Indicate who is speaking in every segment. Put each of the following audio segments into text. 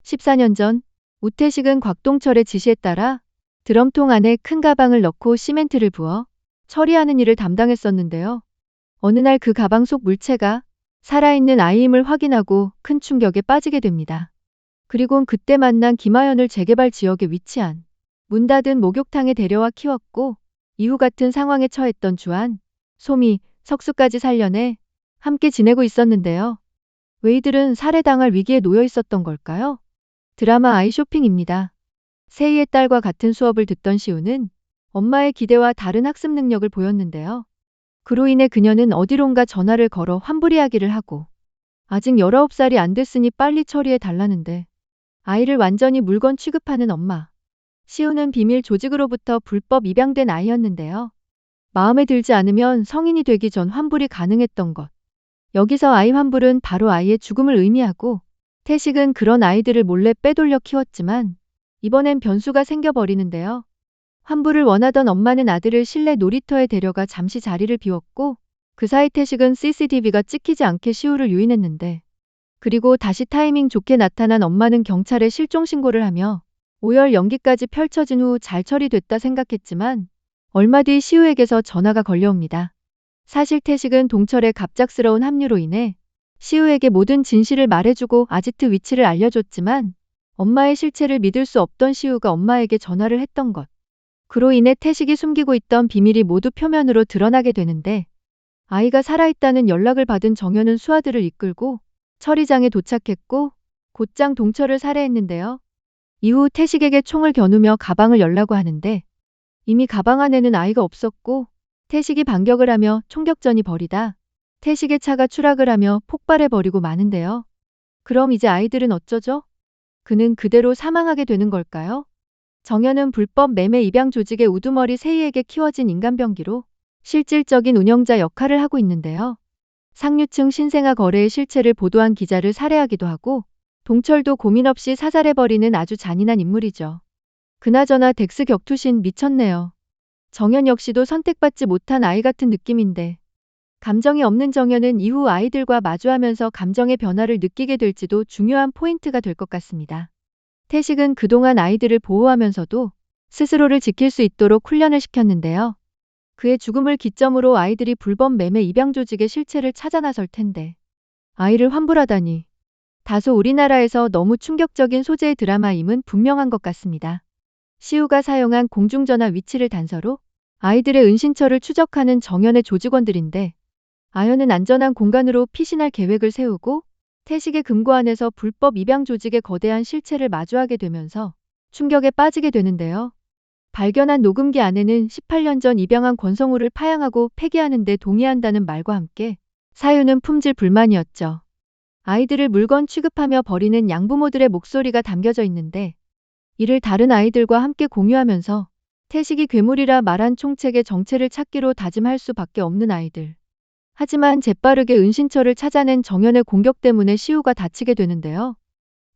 Speaker 1: 14년 전 우태식은 곽동철의 지시에 따라 드럼통 안에 큰 가방을 넣고 시멘트를 부어 처리하는 일을 담당했었는데요. 어느 날 그 가방 속 물체가 살아있는 아이임을 확인하고 큰 충격에 빠지게 됩니다. 그리곤 그때 만난 김하연을 재개발 지역에 위치한 문 닫은 목욕탕에 데려와 키웠고 이후 같은 상황에 처했던 주한, 소미, 석수까지 살려내 함께 지내고 있었는데요. 왜 이들은 살해당할 위기에 놓여 있었던 걸까요? 드라마 아이 쇼핑입니다. 세희의 딸과 같은 수업을 듣던 시우는 엄마의 기대와 다른 학습 능력을 보였는데요. 그로 인해 그녀는 어디론가 전화를 걸어 환불 이야기를 하고 아직 19살이 안 됐으니 빨리 처리해 달라는데 아이를 완전히 물건 취급하는 엄마. 시우는 비밀 조직으로부터 불법 입양된 아이였는데요. 마음에 들지 않으면 성인이 되기 전 환불이 가능했던 것. 여기서 아이 환불은 바로 아이의 죽음을 의미하고 태식은 그런 아이들을 몰래 빼돌려 키웠지만 이번엔 변수가 생겨버리는데요. 환불을 원하던 엄마는 아들을 실내 놀이터에 데려가 잠시 자리를 비웠고 그 사이 태식은 CCTV가 찍히지 않게 시우를 유인했는데 그리고 다시 타이밍 좋게 나타난 엄마는 경찰에 실종 신고를 하며 오열 연기까지 펼쳐진 후 잘 처리됐다 생각했지만 얼마 뒤 시우에게서 전화가 걸려옵니다. 사실 태식은 동철의 갑작스러운 합류로 인해 시우에게 모든 진실을 말해주고 아지트 위치를 알려줬지만 엄마의 실체를 믿을 수 없던 시우가 엄마에게 전화를 했던 것. 그로 인해 태식이 숨기고 있던 비밀이 모두 표면으로 드러나게 되는데 아이가 살아있다는 연락을 받은 정현은 수아들을 이끌고 처리장에 도착했고 곧장 동철을 살해했는데요. 이후 태식에게 총을 겨누며 가방을 열라고 하는데 이미 가방 안에는 아이가 없었고 태식이 반격을 하며 총격전이 벌이다 태식의 차가 추락을 하며 폭발해버리고 마는데요. 그럼 이제 아이들은 어쩌죠? 그는 그대로 사망하게 되는 걸까요? 정현은 불법 매매 입양 조직의 우두머리 세희에게 키워진 인간병기로 실질적인 운영자 역할을 하고 있는데요. 상류층 신생아 거래의 실체를 보도한 기자를 살해하기도 하고 동철도 고민 없이 사살해버리는 아주 잔인한 인물이죠. 그나저나 덱스 격투신 미쳤네요. 정현 역시도 선택받지 못한 아이 같은 느낌인데 감정이 없는 정현은 이후 아이들과 마주하면서 감정의 변화를 느끼게 될지도 중요한 포인트가 될 것 같습니다. 태식은 그동안 아이들을 보호하면서도 스스로를 지킬 수 있도록 훈련을 시켰는데요. 그의 죽음을 기점으로 아이들이 불법 매매 입양 조직의 실체를 찾아 나설 텐데 아이를 환불하다니 다소 우리나라에서 너무 충격적인 소재의 드라마임은 분명한 것 같습니다. 시우가 사용한 공중전화 위치를 단서로 아이들의 은신처를 추적하는 정현의 조직원들인데 아현은 안전한 공간으로 피신할 계획을 세우고 태식의 금고 안에서 불법 입양 조직의 거대한 실체를 마주하게 되면서 충격에 빠지게 되는데요. 발견한 녹음기 안에는 18년 전 입양한 권성우를 파양하고 폐기하는 데 동의한다는 말과 함께 사유는 품질 불만이었죠. 아이들을 물건 취급하며 버리는 양부모들의 목소리가 담겨져 있는데 이를 다른 아이들과 함께 공유하면서 태식이 괴물이라 말한 총책의 정체를 찾기로 다짐할 수밖에 없는 아이들. 하지만 재빠르게 은신처를 찾아낸 정현의 공격 때문에 시우가 다치게 되는데요.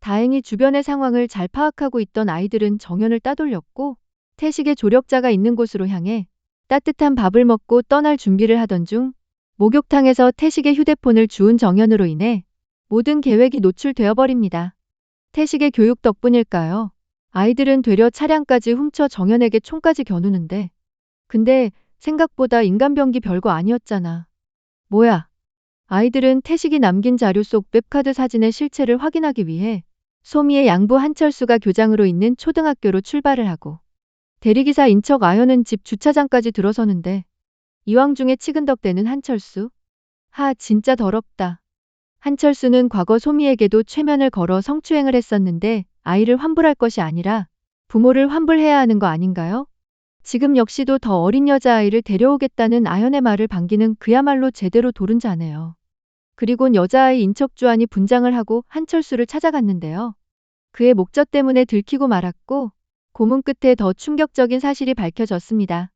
Speaker 1: 다행히 주변의 상황을 잘 파악하고 있던 아이들은 정현을 따돌렸고 태식의 조력자가 있는 곳으로 향해 따뜻한 밥을 먹고 떠날 준비를 하던 중 목욕탕에서 태식의 휴대폰을 주운 정현으로 인해 모든 계획이 노출되어 버립니다. 태식의 교육 덕분일까요? 아이들은 되려 차량까지 훔쳐 정현에게 총까지 겨누는데 근데 생각보다 인간병기 별거 아니었잖아. 뭐야? 아이들은 태식이 남긴 자료 속 웹카드 사진의 실체를 확인하기 위해 소미의 양부 한철수가 교장으로 있는 초등학교로 출발을 하고 대리기사 인척 아현은 집 주차장까지 들어서는데 이왕 중에 치근덕대는 한철수. 하 진짜 더럽다. 한철수는 과거 소미에게도 최면을 걸어 성추행을 했었는데 아이를 환불할 것이 아니라 부모를 환불해야 하는 거 아닌가요? 지금 역시도 더 어린 여자아이를 데려오겠다는 아현의 말을 반기는 그야말로 제대로 도른자네요. 그리곤 여자아이 인척 주한이 분장을 하고 한철수를 찾아갔는데요. 그의 목젖 때문에 들키고 말았고 고문 끝에 더 충격적인 사실이 밝혀졌습니다.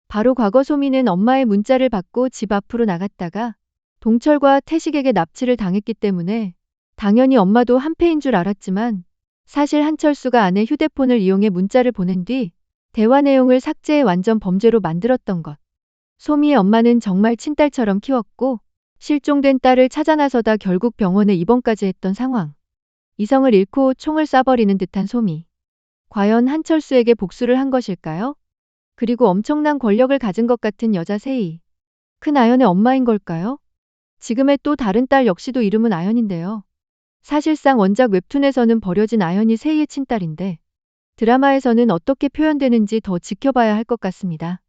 Speaker 1: 바로 과거 소미는 엄마의 문자를 받고 집 앞으로 나갔다가 동철과 태식에게 납치를 당했기 때문에 당연히 엄마도 한패인 줄 알았지만 사실 한철수가 아내 휴대폰을 이용해 문자를 보낸 뒤 대화 내용을 삭제해 완전 범죄로 만들었던 것. 소미의 엄마는 정말 친딸처럼 키웠고 실종된 딸을 찾아 나서다 결국 병원에 입원까지 했던 상황. 이성을 잃고 총을 쏴버리는 듯한 소미. 과연 한철수에게 복수를 한 것일까요? 그리고 엄청난 권력을 가진 것 같은 여자 세희. 큰 아연의 엄마인 걸까요? 지금의 또 다른 딸 역시도 이름은 아연인데요. 사실상 원작 웹툰에서는 버려진 아연이 세희의 친딸인데 드라마에서는 어떻게 표현되는지 더 지켜봐야 할 것 같습니다.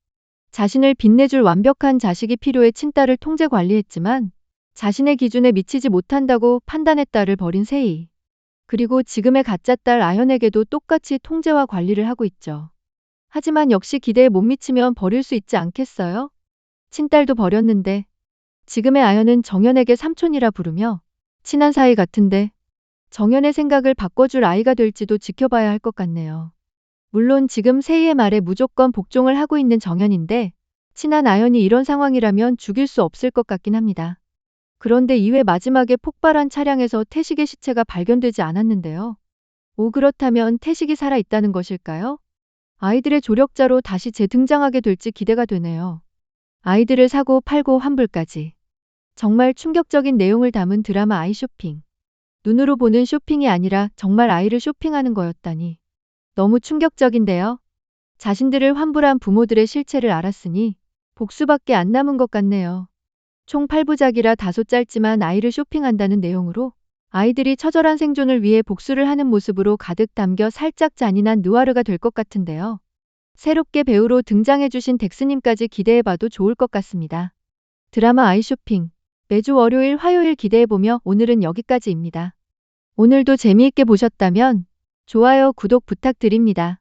Speaker 1: 자신을 빛내줄 완벽한 자식이 필요해 친딸을 통제 관리했지만 자신의 기준에 미치지 못한다고 판단의 딸을 버린 세희. 그리고 지금의 가짜 딸 아연에게도 똑같이 통제와 관리를 하고 있죠. 하지만 역시 기대에 못 미치면 버릴 수 있지 않겠어요? 친딸도 버렸는데 지금의 아연은 정연에게 삼촌이라 부르며 친한 사이 같은데 정연의 생각을 바꿔줄 아이가 될지도 지켜봐야 할 것 같네요. 물론 지금 세희의 말에 무조건 복종을 하고 있는 정연인데 친한 아연이 이런 상황이라면 죽일 수 없을 것 같긴 합니다. 그런데 2회 마지막에 폭발한 차량에서 태식의 시체가 발견되지 않았는데요. 그렇다면 태식이 살아있다는 것일까요? 아이들의 조력자로 다시 재등장하게 될지 기대가 되네요. 아이들을 사고 팔고 환불까지. 정말 충격적인 내용을 담은 드라마 아이쇼핑. 눈으로 보는 쇼핑이 아니라 정말 아이를 쇼핑하는 거였다니. 너무 충격적인데요. 자신들을 환불한 부모들의 실체를 알았으니 복수밖에 안 남은 것 같네요. 총 8부작이라 다소 짧지만 아이를 쇼핑한다는 내용으로 아이들이 처절한 생존을 위해 복수를 하는 모습으로 가득 담겨 살짝 잔인한 느와르가 될 것 같은데요. 새롭게 배우로 등장해주신 덱스님까지 기대해봐도 좋을 것 같습니다. 드라마 아이쇼핑. 매주 월요일, 화요일 기대해보며 오늘은 여기까지입니다. 오늘도 재미있게 보셨다면 좋아요, 구독 부탁드립니다.